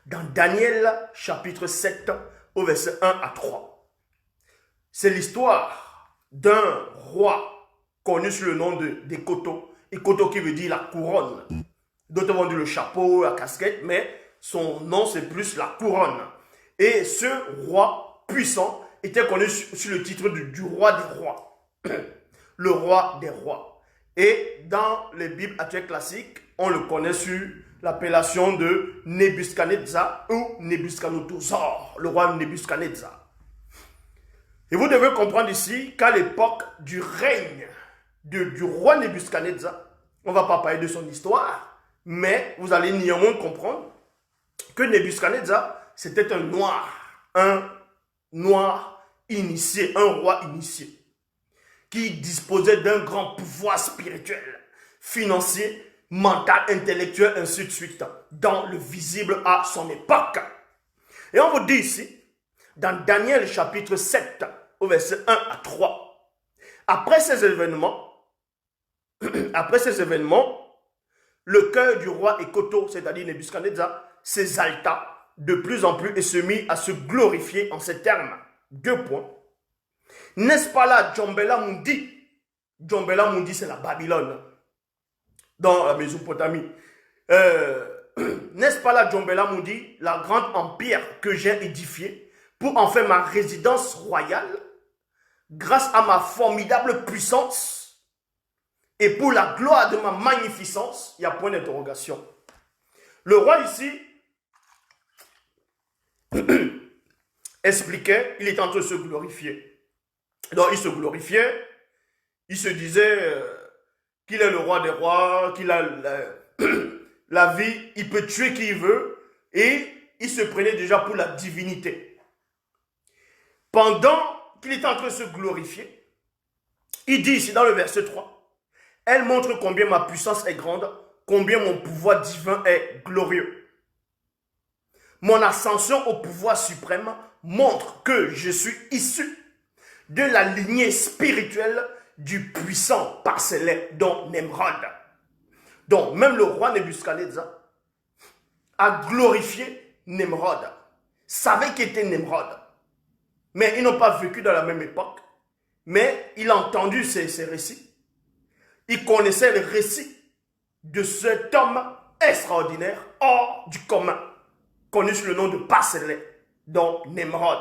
dans Daniel chapitre 7 au verset 1 à 3. C'est l'histoire d'un roi connu sous le nom d'Ekoto. Ekoto qui veut dire la couronne. D'autres vont dire le chapeau, la casquette, mais son nom c'est plus la couronne. Et ce roi puissant était connu sous le titre du roi des rois. Le roi des rois. Et dans les Bibles actuelles classiques, on le connaît sous l'appellation de Nebuchadnezzar ou Nebuchadnezzar, le roi Nebuchadnezzar. Et vous devez comprendre ici qu'à l'époque du règne du roi Nebuchadnezzar, on ne va pas parler de son histoire, mais vous allez néanmoins comprendre que Nebuchadnezzar, c'était un noir initié, un roi initié, qui disposait d'un grand pouvoir spirituel, financier, mental, intellectuel, ainsi de suite, dans le visible à son époque. Et on vous dit ici, dans Daniel chapitre 7, au verset 1 à 3, après ces événements, le cœur du roi Ekoto, c'est-à-dire Nebuchadnezzar, s'exalta de plus en plus et se mit à se glorifier en ces termes. 2 points. N'est-ce pas là Djombela Mundi? Djombela Mundi, c'est la Babylone, dans la Mésopotamie. N'est-ce pas là Djombela Mundi, la grande empire que j'ai édifié pour en faire ma résidence royale, grâce à ma formidable puissance et pour la gloire de ma magnificence? Il y a point d'interrogation. Le roi ici expliquait, il était en train de se glorifier. Donc il se glorifiait, il se disait qu'il est le roi des rois, qu'il a la vie, il peut tuer qui il veut, et il se prenait déjà pour la divinité. Pendant qu'il était en train de se glorifier, il dit ici dans le verset 3, elle montre combien ma puissance est grande, combien mon pouvoir divin est glorieux. Mon ascension au pouvoir suprême montre que je suis issu de la lignée spirituelle du puissant parcellaire, dont Nemrod. Donc, même le roi Nebuchadnezzar a glorifié Nemrod, savait qu'il était Nemrod. Mais ils n'ont pas vécu dans la même époque. Mais il a entendu ces récits. Il connaissait le récit de cet homme extraordinaire, hors du commun, connu sous le nom de parcellaire, dont Nemrod.